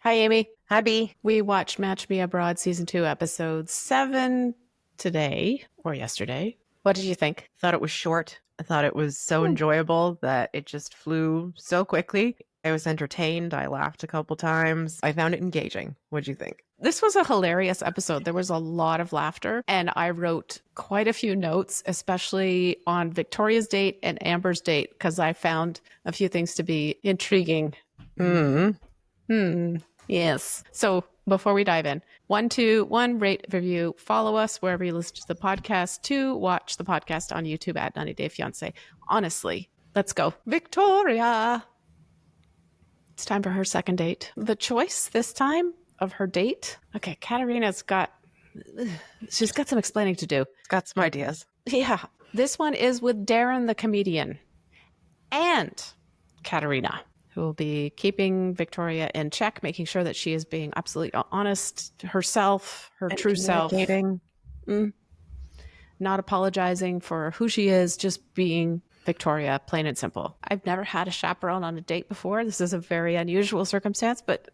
Hi, Amy. Hi, B. We watched Match Me Abroad Season 2, Episode 7 today or yesterday. What did you think? Thought it was short. I thought it was so enjoyable that it just flew so quickly. I was entertained. I laughed a couple times. I found it engaging. What'd you think? This was a hilarious episode. There was a lot of laughter, and I wrote quite a few notes, especially on Victoria's date and Amber's date, because I found a few things to be intriguing. Yes. So before we dive in, 1, rate, review, follow us wherever you listen to the podcast. 2, watch the podcast on YouTube at 90 Day Fiance. Honestly, let's go. Victoria. It's time for her second date. The choice this time of her date. Okay, Katarina's she's got some explaining to do. Got some ideas. Yeah. This one is with Darren the comedian and Katarina, who will be keeping Victoria in check, making sure that she is being absolutely honest herself, her true self. Not apologizing for who she is, just being Victoria, plain and simple. I've never had a chaperone on a date before. This is a very unusual circumstance, but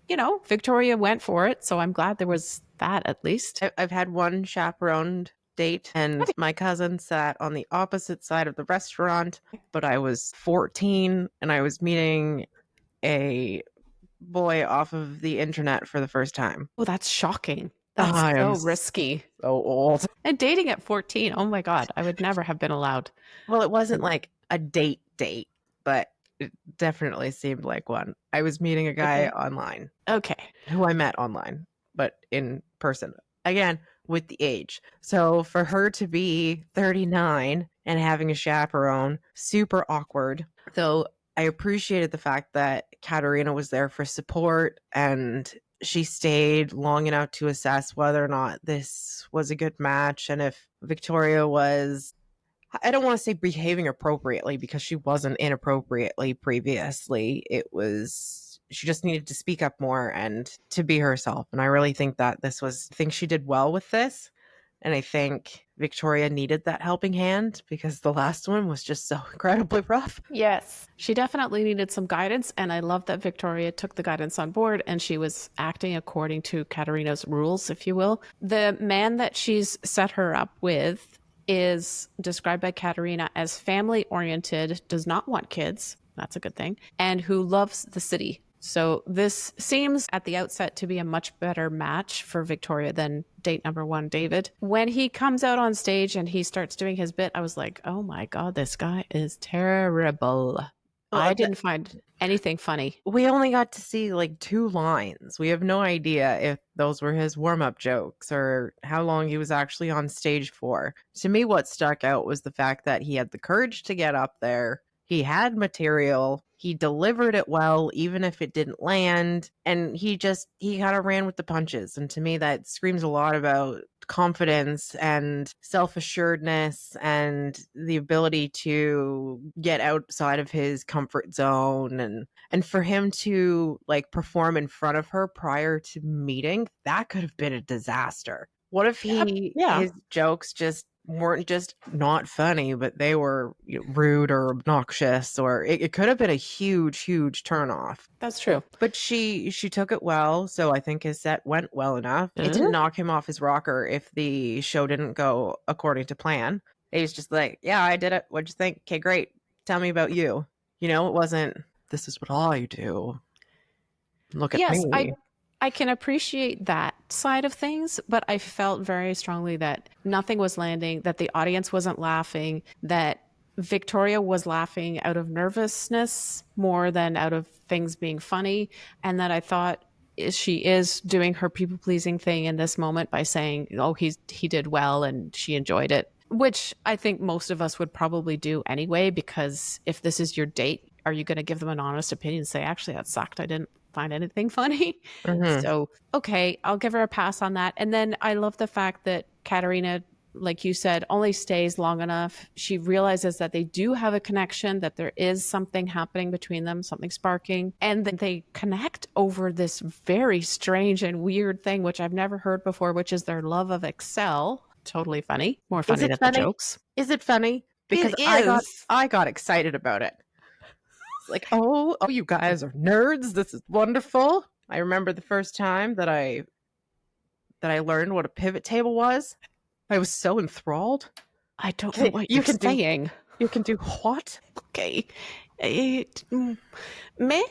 you know, Victoria went for it. So I'm glad there was that at least. I've had one chaperoned date, and my cousin sat on the opposite side of the restaurant, but I was 14 and I was meeting a boy off of the internet for the first time. Oh, that's shocking. That's so risky. So old. And dating at 14, oh my God, I would never have been allowed. Well, it wasn't like a date, but it definitely seemed like one. I was meeting a guy online. Okay. Who I met online, but in person. Again, with the age. So for her to be 39 and having a chaperone, super awkward. Though I appreciated the fact that Katarina was there for support and she stayed long enough to assess whether or not this was a good match and if Victoria was, I don't want to say behaving appropriately because she wasn't inappropriately previously. She just needed to speak up more and to be herself. And I really think that I think she did well with this. And I think Victoria needed that helping hand because the last one was just so incredibly rough. Yes. She definitely needed some guidance. And I love that Victoria took the guidance on board and she was acting according to Katarina's rules, if you will. The man that she's set her up with is described by Katarina as family oriented, does not want kids. That's a good thing. And who loves the city. So this seems at the outset to be a much better match for Victoria than date number 1, David. When he comes out on stage and he starts doing his bit, I was like, oh my God, this guy is terrible. I didn't find anything funny. We only got to see like 2 lines. We have no idea if those were his warm-up jokes or how long he was actually on stage for. To me, what stuck out was the fact that he had the courage to get up there. He had material. He delivered it well, even if it didn't land. And he kind of ran with the punches. And to me, that screams a lot about confidence and self-assuredness and the ability to get outside of his comfort zone. And for him to like perform in front of her prior to meeting, that could have been a disaster. What if his jokes weren't just not funny, but they were rude or obnoxious, or it could have been a huge turnoff. That's true. But she took it well, so I think his set went well enough. It didn't knock him off his rocker if the show didn't go according to plan. He was just like, yeah, I did it. What'd you think? Okay, great. Tell me about you. It wasn't, this is what I do. Look at me. I can appreciate that side of things, but I felt very strongly that nothing was landing, that the audience wasn't laughing, that Victoria was laughing out of nervousness more than out of things being funny, and that I thought she is doing her people-pleasing thing in this moment by saying, oh, he did well and she enjoyed it, which I think most of us would probably do anyway, because if this is your date, are you going to give them an honest opinion and say, actually, that sucked, I didn't find anything funny? So, okay, I'll give her a pass on that. And then I love the fact that Katarina, like you said, only stays long enough. She realizes that they do have a connection, that there is something happening between them, something sparking, and that they connect over this very strange and weird thing, which I've never heard before, which is their love of Excel. Totally funny. More funny than the jokes. Is it funny? Because I got excited about it. Like, oh, you guys are nerds. This is wonderful. I remember the first time that I learned what a pivot table was. I was so enthralled. I don't know Okay, what you're saying. you can do what? Okay. Meh.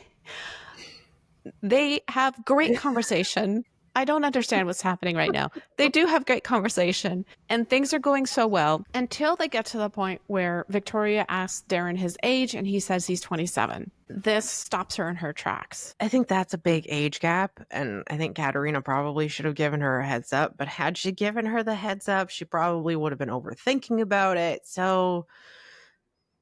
They have great conversation. I don't understand what's happening right now. They do have great conversation, and things are going so well until they get to the point where Victoria asks Darren his age, and he says he's 27. This stops her in her tracks. I think that's a big age gap, and I think Katarina probably should have given her a heads up, but had she given her the heads up, she probably would have been overthinking about it. So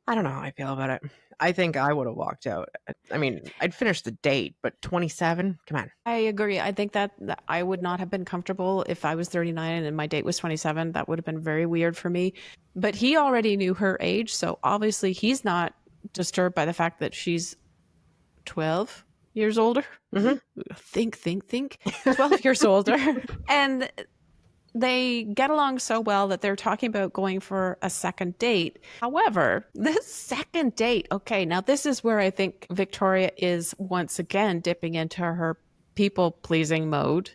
I don't know how I feel about it. I think I would have walked out. I mean, I'd finished the date, but 27? Come on. I agree. I think that I would not have been comfortable if I was 39 and my date was 27. That would have been very weird for me. But he already knew her age, so obviously he's not disturbed by the fact that she's 12 years older. Mm-hmm. Think. 12 years older. And they get along so well that they're talking about going for a second date. However, this second date, okay, now this is where I think Victoria is once again dipping into her people pleasing mode,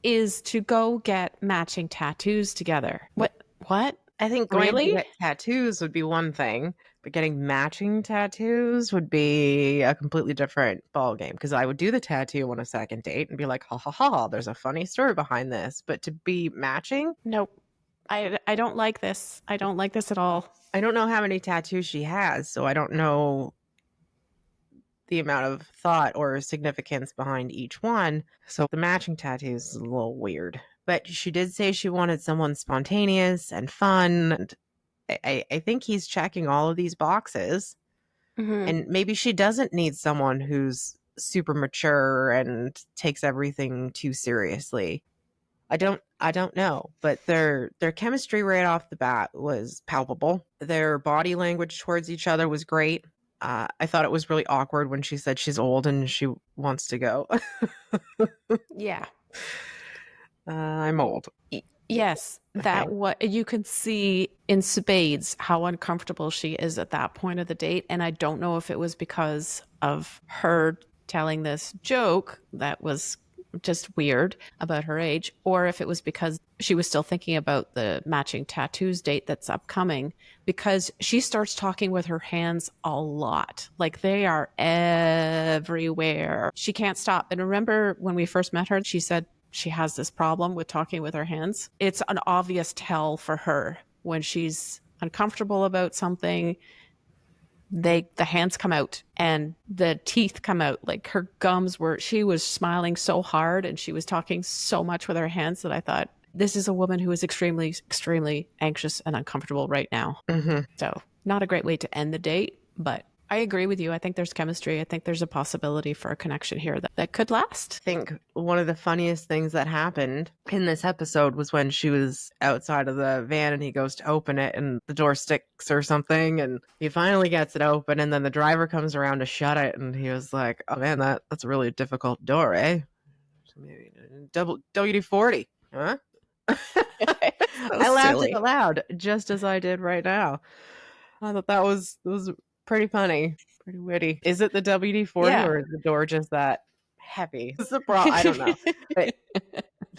is to go get matching tattoos together. What? I think going Really? to get tattoos would be one thing, but getting matching tattoos would be a completely different ball game. Because I would do the tattoo on a second date and be like, ha ha ha, there's a funny story behind this. But to be matching, Nope. I don't like this. I don't like this at all. I don't know how many tattoos she has, so I don't know the amount of thought or significance behind each one. So the matching tattoos is a little weird. But she did say she wanted someone spontaneous and fun. And I think he's checking all of these boxes. Mm-hmm. And maybe she doesn't need someone who's super mature and takes everything too seriously. I don't know, but their chemistry right off the bat was palpable. Their body language towards each other was great. I thought it was really awkward when she said she's old and she wants to go. Yeah. I'm old. Yes, that Okay. what you can see in spades how uncomfortable she is at that point of the date. And I don't know if it was because of her telling this joke that was just weird about her age, or if it was because she was still thinking about the matching tattoos date that's upcoming, because she starts talking with her hands a lot. Like they are everywhere. She can't stop. And remember when we first met her, she said she has this problem with talking with her hands. It's an obvious tell for her when she's uncomfortable about something. The hands come out and the teeth come out. Like her gums were, she was smiling so hard and she was talking so much with her hands that I thought, this is a woman who is extremely, extremely anxious and uncomfortable right now. Mm-hmm. So not a great way to end the date, but I agree with you. I think there's chemistry. I think there's a possibility for a connection here that could last. I think one of the funniest things that happened in this episode was when she was outside of the van and he goes to open it and the door sticks or something and he finally gets it open and then the driver comes around to shut it and he was like, oh man, that's a really difficult door, eh? Maybe double WD-40, huh? I laughed Silly. out loud just as I did right now. I thought that was pretty funny, pretty witty. Is it the WD-40 Yeah. or is the door just that heavy? It's the I don't know. But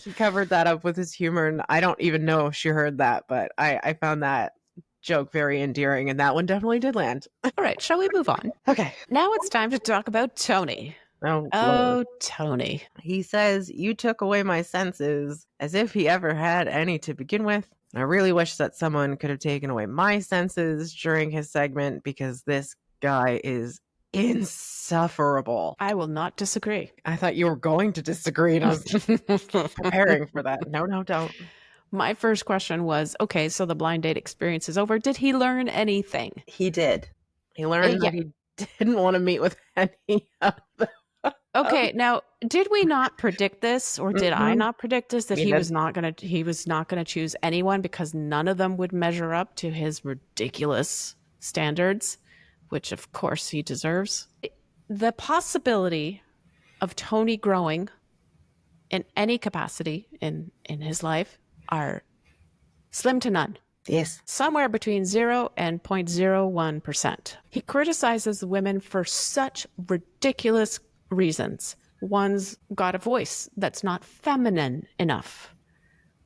he covered that up with his humor, and I don't even know if she heard that, but I found that joke very endearing, and that one definitely did land. All right, shall we move on? Okay. Now it's time to talk about Tony. Oh, Lord. Oh, Tony. He says, you took away my senses, as if he ever had any to begin with. I really wish that someone could have taken away my senses during his segment because this guy is insufferable. I will not disagree. I thought you were going to disagree, and I was preparing for that. No, don't. My first question was, okay, so the blind date experience is over. Did he learn anything? He did. He learned that he didn't want to meet with any of them. Okay, now did we not predict this, or did I not predict this, that We he did. was not gonna choose anyone because none of them would measure up to his ridiculous standards, which of course he deserves. The possibility of Tony growing in any capacity in his life are slim to none. Yes. Somewhere between 0 and 0.01%. He criticizes women for such ridiculous reasons. One's got a voice that's not feminine enough.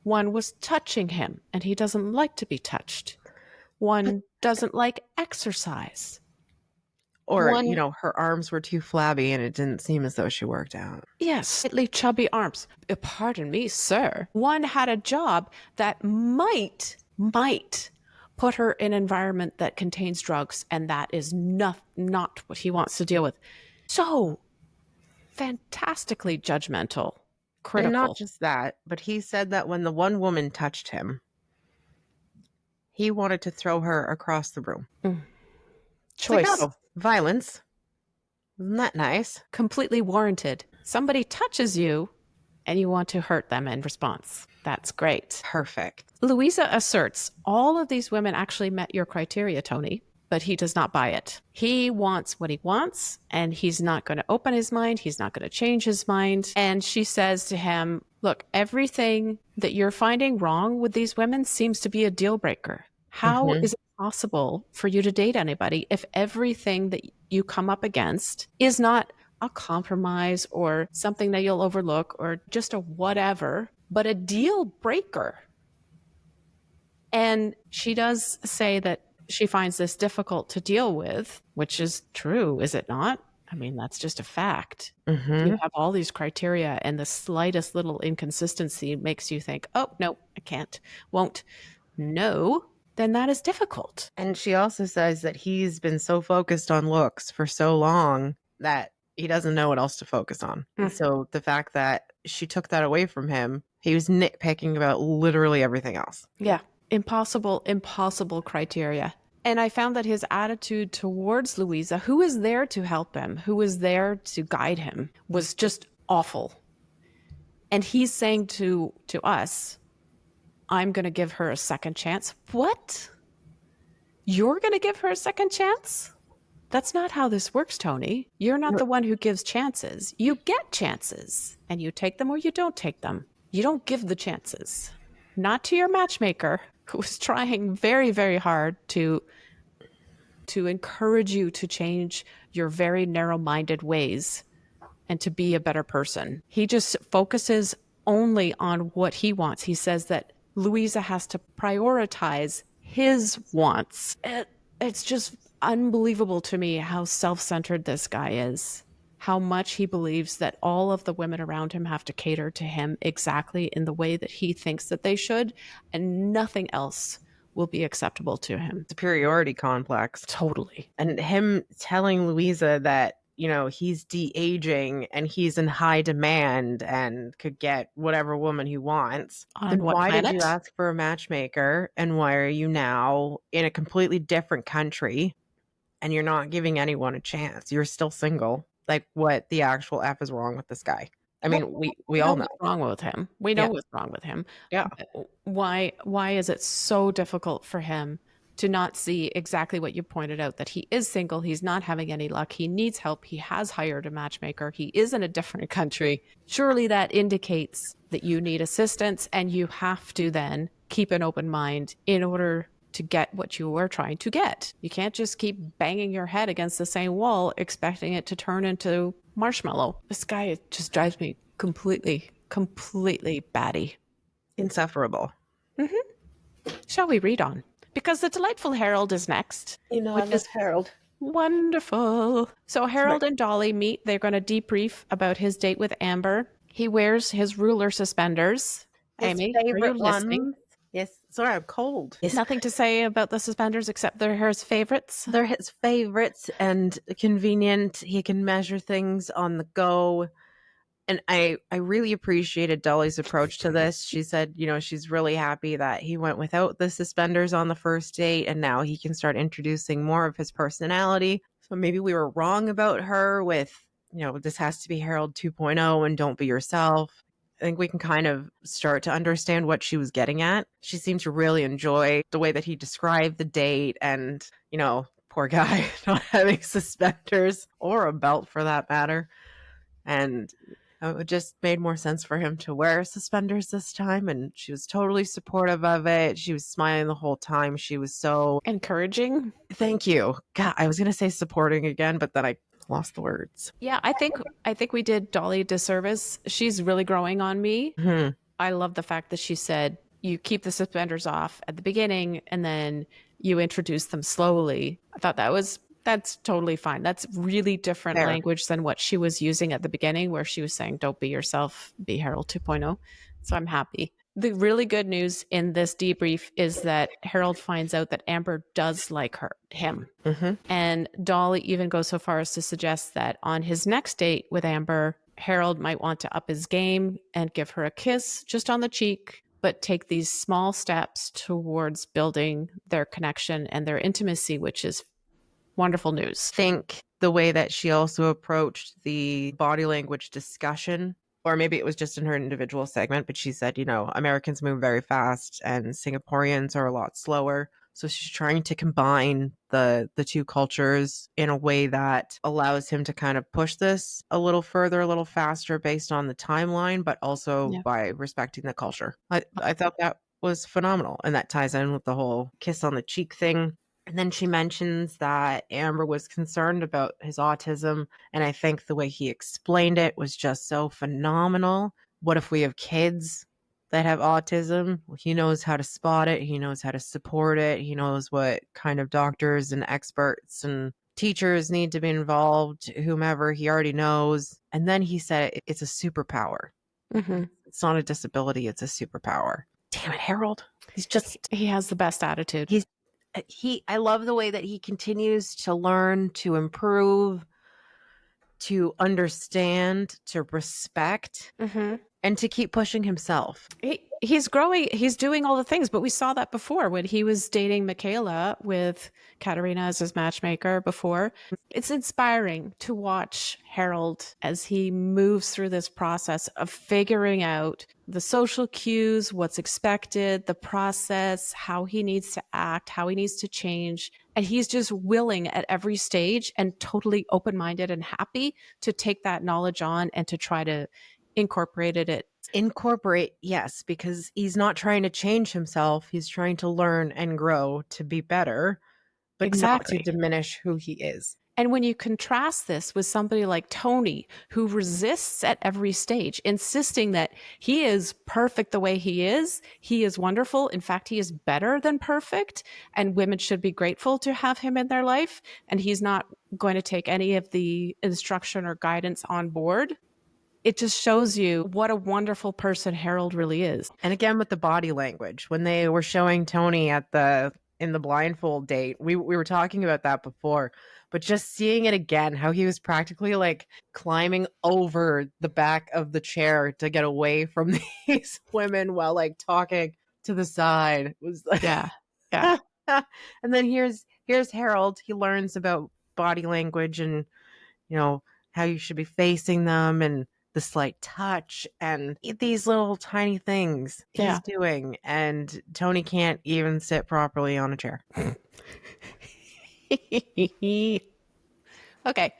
One was touching him, and he doesn't like to be touched. One doesn't like exercise. Or, One, her arms were too flabby and it didn't seem as though she worked out. yes, slightly chubby arms. Pardon me, sir. One had a job that might put her in an environment that contains drugs, and that is not what he wants to deal with. So fantastically judgmental, And not critical. just that, but he said that when the one woman touched him, he wanted to throw her across the room. It's like, Choice. oh, violence. Isn't that nice? Completely warranted. Somebody touches you and you want to hurt them in response. That's great. Perfect. Luiza asserts all of these women actually met your criteria, Tony, but he does not buy it. He wants what he wants, and he's not going to open his mind. He's not going to change his mind. And she says to him, look, everything that you're finding wrong with these women seems to be a deal breaker. How is it possible for you to date anybody if everything that you come up against is not a compromise or something that you'll overlook or just a whatever, but a deal breaker? And she does say that she finds this difficult to deal with, which is true, is it not? I mean, that's just a fact. Mm-hmm. You have all these criteria, and the slightest little inconsistency makes you think, oh, no, I can't, won't. No, then that is difficult. And she also says that he's been so focused on looks for so long that he doesn't know what else to focus on. So the fact that she took that away from him, he was nitpicking about literally everything else. Yeah. Impossible criteria. And I found that his attitude towards Luiza, who is there to help him, who is there to guide him, was just awful. And he's saying to us, I'm going to give her a second chance. What? You're going to give her a second chance? That's not how this works, Tony. You're not the one who gives chances. You get chances, and you take them or you don't take them. You don't give the chances. Not to your matchmaker, who was trying very, very hard to encourage you to change your very narrow-minded ways and to be a better person. He just focuses only on what he wants. He says that Luiza has to prioritize his wants. It's just unbelievable to me how self-centered this guy is, how much he believes that all of the women around him have to cater to him exactly in the way that he thinks that they should, and nothing else will be acceptable to him. Superiority complex. Totally. And him telling Luiza that, he's de-aging and he's in high demand and could get whatever woman he wants. On what why planet? did you ask for a matchmaker? And why are you now in a completely different country and you're not giving anyone a chance? You're still single. Like, what the actual F is wrong with this guy? I mean, we all know what's wrong with him. We know what's wrong with him. Yeah. Why is it so difficult for him to not see exactly what you pointed out, that he is single, he's not having any luck, he needs help, he has hired a matchmaker, he is in a different country? Surely that indicates that you need assistance, and you have to then keep an open mind in order to get what you are trying to get. You can't just keep banging your head against the same wall expecting it to turn into marshmallow. This guy just drives me completely batty. Insufferable. Shall we read on? Because the delightful Harold is next. Which is Harold. Wonderful. So Harold and Dolly meet. They're going to debrief about his date with Amber. He wears his ruler suspenders. Amy, are you listening? Yes. Sorry, I'm cold. Nothing to say about the suspenders except they're his favorites. They're his favorites and convenient. He can measure things on the go. And I really appreciated Dolly's approach to this. She said, she's really happy that he went without the suspenders on the first date, and now he can start introducing more of his personality. So maybe we were wrong about her with, this has to be Harold 2.0 and don't be yourself. I think we can kind of start to understand what she was getting at. She seemed to really enjoy the way that he described the date, and, poor guy not having suspenders or a belt for that matter. And it just made more sense for him to wear suspenders this time, and she was totally supportive of it. She was smiling the whole time. She was so encouraging. Thank you. God, I was going to say supporting again, but then I Lost the words. Yeah, I think we did Dolly a disservice. She's really growing on me. Mhm. I love the fact that she said you keep the suspenders off at the beginning and then you introduce them slowly. I thought that's totally fine. That's really different Fair. language than what she was using at the beginning where she was saying don't be yourself, be Harold 2.0. So I'm happy. The really good news in this debrief is that Harold finds out that Amber does like him. Mhm. And Dolly even goes so far as to suggest that on his next date with Amber, Harold might want to up his game and give her a kiss just on the cheek, but take these small steps towards building their connection and their intimacy, which is wonderful news. Think the way that she also approached the body language discussion, or maybe it was just in her individual segment, but she said, Americans move very fast and Singaporeans are a lot slower. So she's trying to combine the two cultures in a way that allows him to kind of push this a little further, a little faster based on the timeline, but also Yeah. by respecting the culture. I thought that was phenomenal. And that ties in with the whole kiss on the cheek thing. And then she mentions that Amber was concerned about his autism. And I think the way he explained it was just so phenomenal. What if we have kids that have autism? Well, he knows how to spot it. He knows how to support it. He knows what kind of doctors and experts and teachers need to be involved, whomever he already knows. And then he said it's a superpower. Mm-hmm. It's not a disability, it's a superpower. Damn it, Harold. He has the best attitude. I love the way that he continues to learn, to improve, to understand, to respect, Mm-hmm. and to keep pushing himself. He's growing. He's doing all the things, but we saw that before when he was dating Michaela with Katarina as his matchmaker before. It's inspiring to watch Harold as he moves through this process of figuring out the social cues, what's expected, the process, how he needs to act, how he needs to change. And he's just willing at every stage and totally open minded and happy to take that knowledge on and to try to incorporate it. Yes, because he's not trying to change himself. He's trying to learn and grow to be better, but not to Exactly. diminish who he is. And when you contrast this with somebody like Tony, who resists at every stage, insisting that he is perfect the way he is wonderful. In fact, he is better than perfect, and women should be grateful to have him in their life. And he's not going to take any of the instruction or guidance on board. It just shows you what a wonderful person Harold really is. And again, with the body language, when they were showing Tony in the blindfold date, we were talking about that before, but just seeing it again, how he was practically like climbing over the back of the chair to get away from these women while like talking to the side was like, Yeah. Yeah. and then here's Harold. He learns about body language and how you should be facing them and the slight touch and these little tiny things he's doing. And Tony can't even sit properly on a chair. Okay,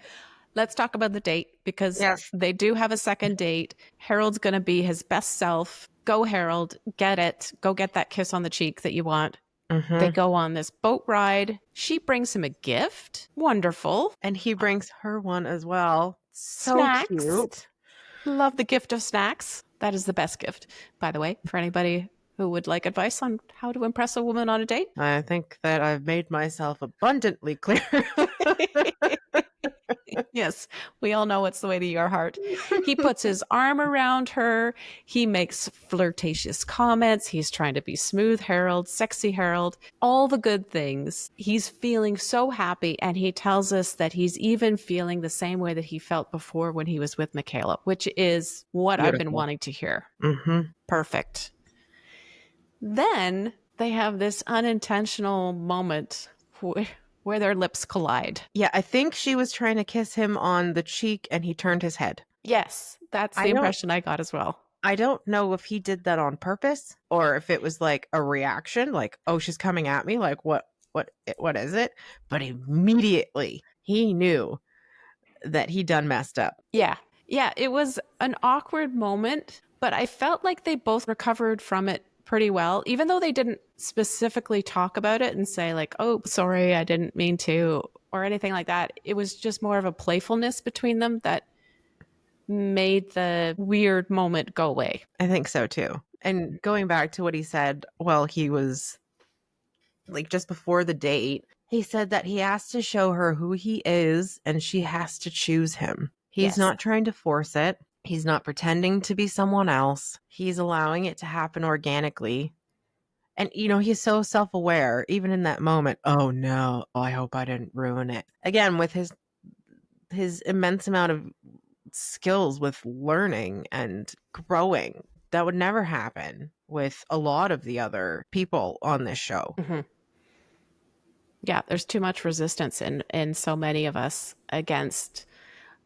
let's talk about the date because they do have a second date. Harold's going to be his best self. Go, Harold, get it. Go get that kiss on the cheek that you want. Mm-hmm. They go on this boat ride. She brings him a gift. Wonderful. And he brings her one as well. So Snacks. cute. Love the gift of snacks. That is the best gift, by the way, for anybody who would like advice on how to impress a woman on a date. I think that I've made myself abundantly clear. Yes, we all know it's the way to your heart. He puts his arm around her. He makes flirtatious comments. He's trying to be smooth Harold, sexy Harold, all the good things. He's feeling so happy. And he tells us that he's even feeling the same way that he felt before when he was with Michaela, which is what I've been wanting to hear. Mm-hmm. Perfect. Then they have this unintentional moment where their lips collide. Yeah, I think she was trying to kiss him on the cheek and he turned his head. Yes, that's the impression I got as well. I don't know if he did that on purpose or if it was like a reaction, like, oh, she's coming at me, like what is it? But immediately he knew that he done messed up. Yeah. Yeah, it was an awkward moment, but I felt like they both recovered from it pretty well, even though they didn't specifically talk about it and say like, oh, sorry, I didn't mean to, or anything like that. It was just more of a playfulness between them that made the weird moment go away. I think so too. And going back to what he said, well, he was like just before the date, he said that he has to show her who he is and she has to choose him. He's Yes. not trying to force it. He's not pretending to be someone else. He's allowing it to happen organically. And, you know, he's so self aware, even in that moment. Oh no, I hope I didn't ruin it. Again, with his immense amount of skills with learning and growing, that would never happen with a lot of the other people on this show. Mm-hmm. Yeah, there's too much resistance in so many of us against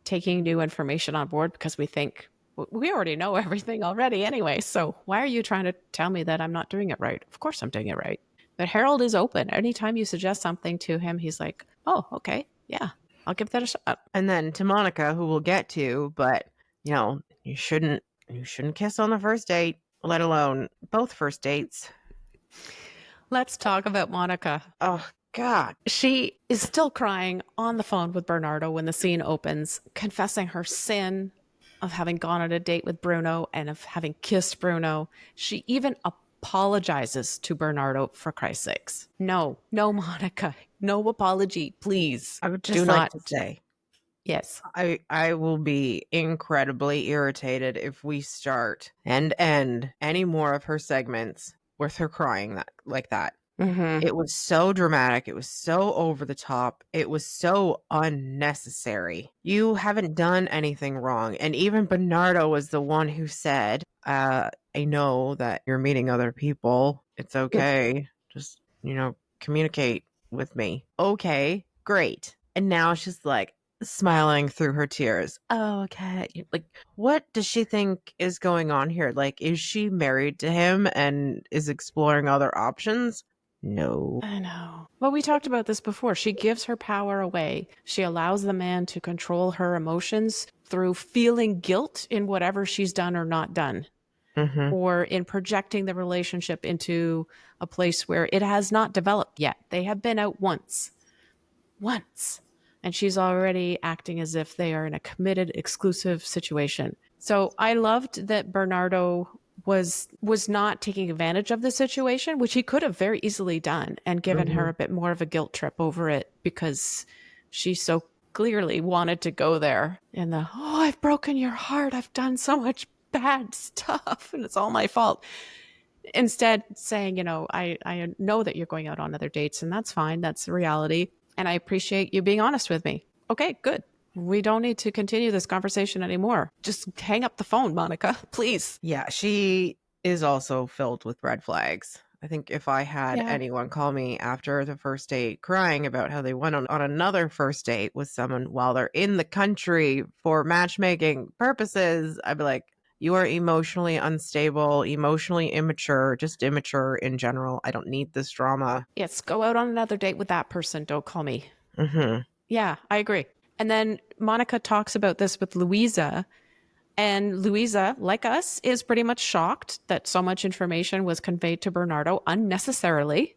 taking new information on board because we think we already know everything already anyway. So why are you trying to tell me that I'm not doing it right? Of course I'm doing it right. But Harold is open. Anytime you suggest something to him, he's like, oh, okay, yeah, I'll give that a shot. And then to Monica, who we'll get to, but you know, you shouldn't kiss on the first date, let alone both first dates. Let's talk about Monica. Oh God. She is still crying on the phone with Bernardo when the scene opens, confessing her sin of having gone on a date with Bruno and of having kissed Bruno. She even apologizes to Bernardo, for Christ's sakes. No, Monica, no apology, please. I would Do just like not. to say, Yes. I will be incredibly irritated if we start and end any more of her segments with her crying like that. Mm-hmm. It was so dramatic. It was so over the top. It was so unnecessary. You haven't done anything wrong. And even Bernardo was the one who said, I know that you're meeting other people. It's okay. Just, you know, communicate with me. Okay, great. And now she's like smiling through her tears. Oh, okay. Like, what does she think is going on here? Like, is she married to him and is exploring other options? No. I know. Well, we talked about this before. She gives her power away. She allows the man to control her emotions through feeling guilt in whatever she's done or not done, Mm-hmm. or in projecting the relationship into a place where it has not developed yet. They have been out once. And she's already acting as if they are in a committed, exclusive situation. So I loved that Bernardo was not taking advantage of the situation, which he could have very easily done and given her a bit more of a guilt trip over it because she so clearly wanted to go there. And I've broken your heart. I've done so much bad stuff and it's all my fault. Instead saying, I know that you're going out on other dates and that's fine. That's the reality. And I appreciate you being honest with me. Okay, good. We don't need to continue this conversation anymore. Just hang up the phone, Monica, please. Yeah, she is also filled with red flags. I think if I had Yeah. anyone call me after the first date crying about how they went on another first date with someone while they're in the country for matchmaking purposes, I'd be like, you are emotionally unstable, emotionally immature, just immature in general. I don't need this drama. Yes, go out on another date with that person. Don't call me. Mm-hmm. Yeah, I agree. And then Monica talks about this with Luiza. And Luiza, like us, is pretty much shocked that so much information was conveyed to Bernardo unnecessarily.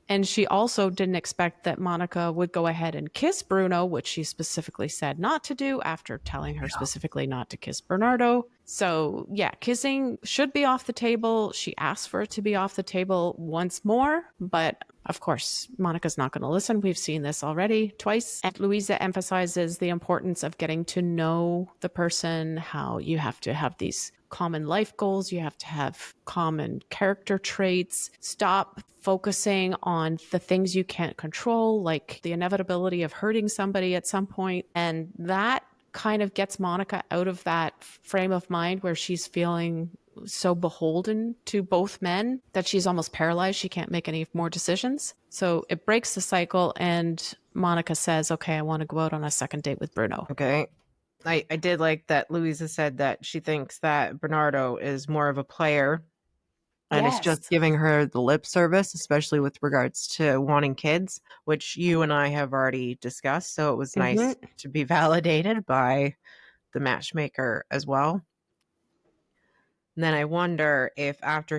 And she also didn't expect that Monica would go ahead and kiss Bruno, which she specifically said not to do after telling her specifically not to kiss Bernardo. So, yeah, kissing should be off the table. She asked for it to be off the table once more, but of course, Monica's not going to listen. We've seen this already twice. And Luiza emphasizes the importance of getting to know the person, how you have to have these common life goals, you have to have common character traits. Stop focusing on the things you can't control, like the inevitability of hurting somebody at some point. And that kind of gets Monica out of that frame of mind where she's feeling so beholden to both men that she's almost paralyzed. She can't make any more decisions. So it breaks the cycle, and Monica says, okay, I want to go out on a second date with Bruno. Okay. I did like that Luiza said that she thinks that Bernardo is more of a player and it's just giving her the lip service, especially with regards to wanting kids, which you and I have already discussed. So it was nice to be validated by the matchmaker as well. And then I wonder if after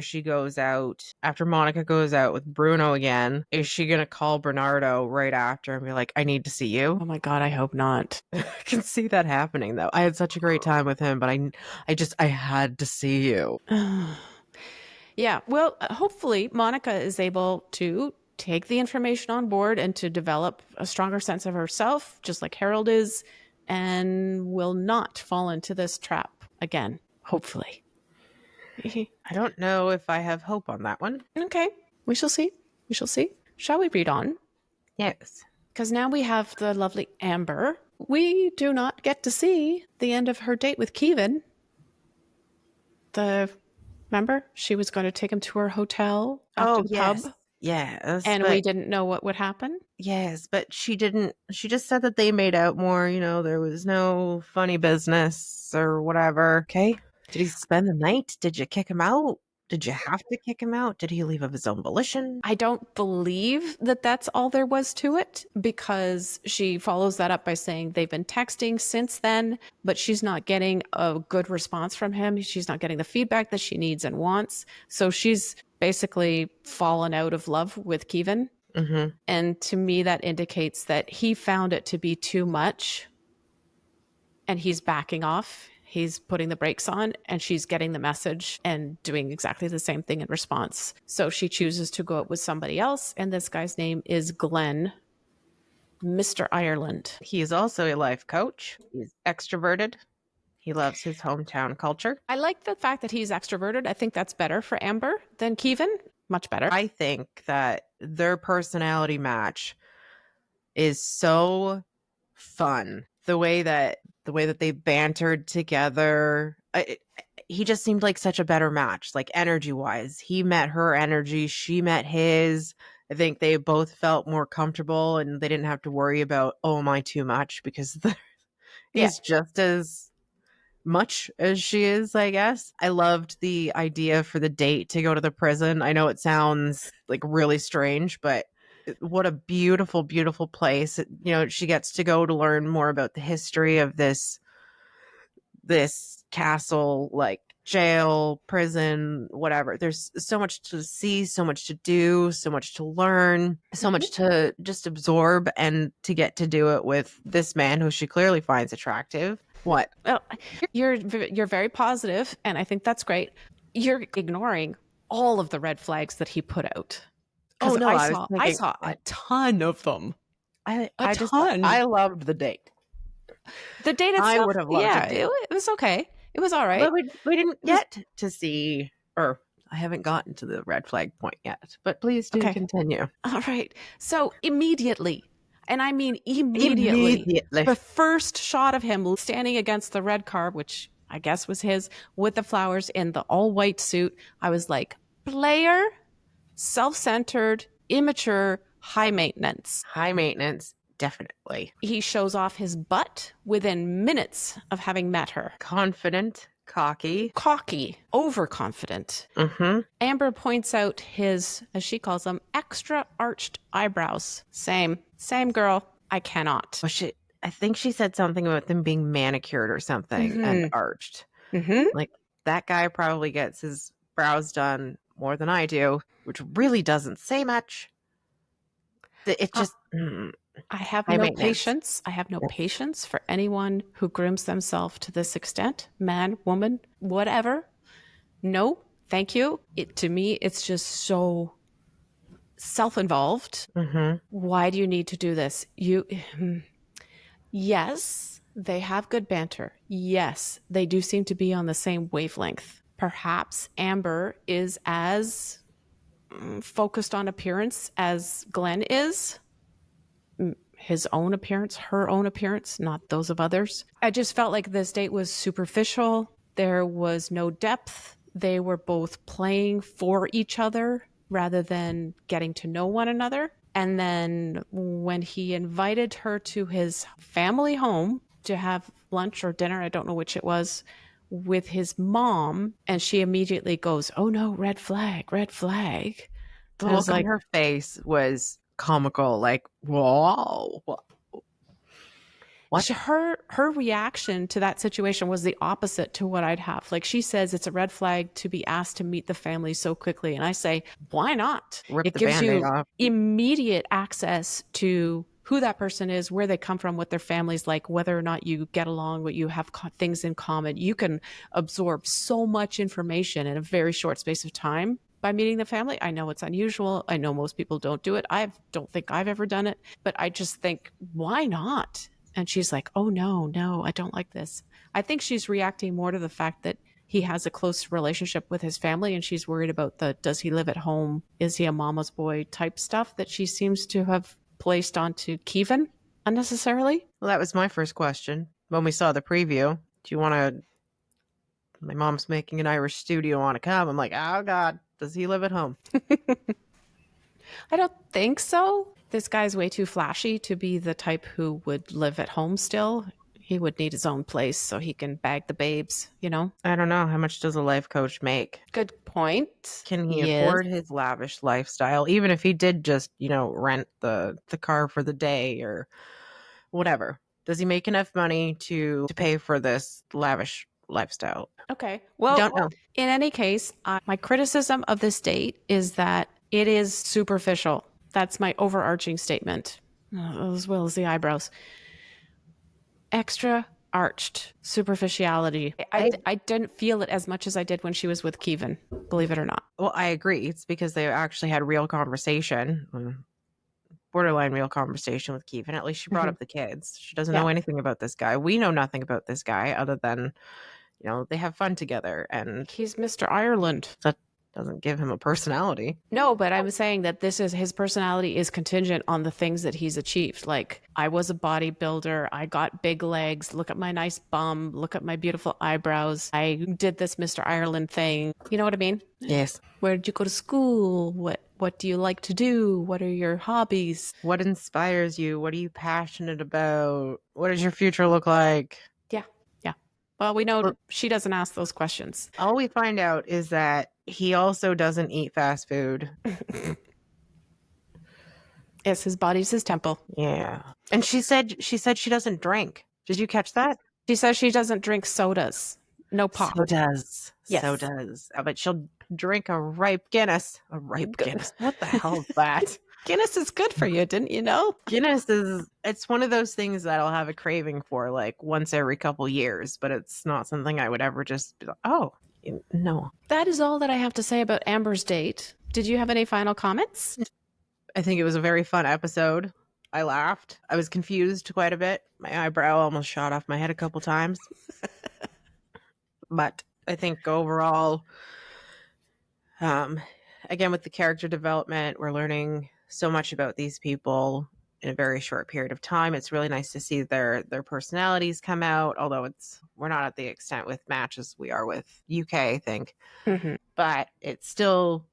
Monica goes out with Bruno again, is she going to call Bernardo right after and be like, I need to see you? Oh my God, I hope not. I can see that happening though. I had such a great time with him, but I had to see you. Yeah, well, hopefully Monica is able to take the information on board and to develop a stronger sense of herself, just like Harold is, and will not fall into this trap again, hopefully. I don't know if I have hope on that one. Okay, we shall see. We shall see. Shall we read on? Yes. Because now we have the lovely Amber. We do not get to see the end of her date with Keavan. Remember? She was going to take him to her hotel after the pub. Yes. And we didn't know what would happen. Yes, but she didn't. She just said that they made out more. There was no funny business or whatever. Okay. Did he spend the night? Did you kick him out? Did you have to kick him out? Did he leave of his own volition? I don't believe that that's all there was to it, because she follows that up by saying they've been texting since then, but she's not getting a good response from him. She's not getting the feedback that she needs and wants. So she's basically fallen out of love with Keavan. Mm-hmm. And to me, that indicates that he found it to be too much and he's backing off. He's putting the brakes on, and she's getting the message and doing exactly the same thing in response. So she chooses to go out with somebody else, and this guy's name is Glenn, Mr. Ireland. He is also a life coach. He's extroverted. He loves his hometown culture. I like the fact that he's extroverted. I think that's better for Amber than Keavan. Much better. I think that their personality match is so fun. The way that they bantered together. He just seemed like such a better match, like energy wise. He met her energy, she met his. I think they both felt more comfortable and they didn't have to worry about, oh, am I too much? Because he's just as much as she is, I guess. I loved the idea for the date to go to the prison. I know it sounds like really strange, but what a beautiful, beautiful place. She gets to go to learn more about the history of this castle, like jail, prison, whatever. There's so much to see, so much to do, so much to learn, so much to just absorb, and to get to do it with this man who she clearly finds attractive. What? Well, you're very positive, and I think that's great. You're ignoring all of the red flags that he put out. Oh no, I saw a ton of them. I loved the date. The date itself, I would have loved it was okay. It was all right. But we didn't get to see, or I haven't gotten to the red flag point yet. But please do continue. All right. So immediately, and I mean immediately, the first shot of him standing against the red car, which I guess was his, with the flowers in the all-white suit, I was like, player, self-centered, immature, high maintenance. High maintenance, definitely. He shows off his butt within minutes of having met her. Confident, cocky, overconfident. Mm-hmm. Amber points out his, as she calls them, extra arched eyebrows. Same girl. I cannot. Well, I think she said something about them being manicured or something and arched. Mm-hmm. Like, that guy probably gets his brows done more than I do, which really doesn't say much. It just... I have no patience. I have no patience for anyone who grooms themselves to this extent. Man, woman, whatever. No, thank you. To me, it's just so self-involved. Mm-hmm. Why do you need to do this? Yes, they have good banter. Yes, they do seem to be on the same wavelength. Perhaps Amber is as focused on appearance as Glenn is. His own appearance, her own appearance, not those of others. I just felt like this date was superficial. There was no depth. They were both playing for each other rather than getting to know one another. And then when he invited her to his family home to have lunch or dinner, I don't know which it was, with his mom, and she immediately goes, oh no, red flag, red flag. The look on her face was comical, like, whoa. What? Her reaction to that situation was the opposite to what I'd have. Like, she says it's a red flag to be asked to meet the family so quickly. And I say, why not? Rip It the gives Band-Aid you off. immediate access to who that person is, where they come from, what their family's like, whether or not you get along, what you have things in common. You can absorb so much information in a very short space of time by meeting the family. I know it's unusual. I know most people don't do it. I don't think I've ever done it, but I just think, why not? And she's like, oh, no, I don't like this. I think she's reacting more to the fact that he has a close relationship with his family, and she's worried about the does he live at home? Is he a mama's boy type stuff that she seems to have placed onto Keavan unnecessarily. Well, that was my first question when we saw the preview. Do you want to? My mom's making an Irish stew. Do you want to come? I'm like, oh God, does he live at home? I don't think so. This guy's way too flashy to be the type who would live at home still. He would need his own place so he can bag the babes, you know? I don't know. How much does a life coach make? Good point. Can he Yes. afford his lavish lifestyle? Even if he did just, rent the car for the day or whatever. Does he make enough money to pay for this lavish lifestyle? Okay. Well, Don't know. in any case, my criticism of this date is that it is superficial. That's my overarching statement, as well as the eyebrows. Extra arched superficiality. I didn't feel it as much as I did when she was with Keavan, believe it or not. Well, I agree. It's because they actually had real conversation, borderline real conversation with Keavan. At least she brought up the kids. She doesn't know anything about this guy. We know nothing about this guy other than, they have fun together. And he's Mr. Ireland. That doesn't give him a personality. No, but I'm saying that his personality is contingent on the things that he's achieved. Like, I was a bodybuilder. I got big legs. Look at my nice bum. Look at my beautiful eyebrows. I did this Mr. Ireland thing. You know what I mean? Yes. Where did you go to school? What do you like to do? What are your hobbies? What inspires you? What are you passionate about? What does your future look like? Yeah. Well, we know she doesn't ask those questions. All we find out is that he also doesn't eat fast food. Yes, his body's his temple. Yeah. And she said she doesn't drink. Did you catch that? She says she doesn't drink sodas. No pop. So does. Yes. So does. But she'll drink a ripe Guinness. A ripe Guinness. What the hell is that? Guinness is good for you, didn't you know? Guinness it's one of those things that I'll have a craving for like once every couple years, but it's not something I would ever just be like, oh, no. That is all that I have to say about Amber's date. Did you have any final comments? I think it was a very fun episode. I laughed. I was confused quite a bit. My eyebrow almost shot off my head a couple times. But I think overall, again, with the character development, we're learning so much about these people in a very short period of time. It's really nice to see their personalities come out, although we're not at the extent with Match as we are with UK, I think. Mm-hmm. But it's still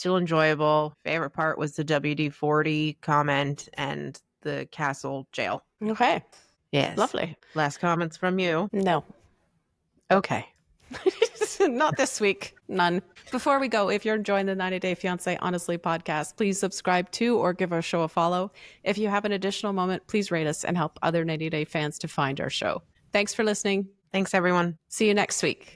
enjoyable. Favorite part was the WD-40 comment and the castle jail. Okay. Yes. Lovely. Last comments from you? No. Okay. Not this week. None. Before we go, if you're enjoying the 90 Day Fiancé Honestly podcast, please subscribe to or give our show a follow. If you have an additional moment, please rate us and help other 90 Day fans to find our show. Thanks for listening. Thanks, everyone. See you next week.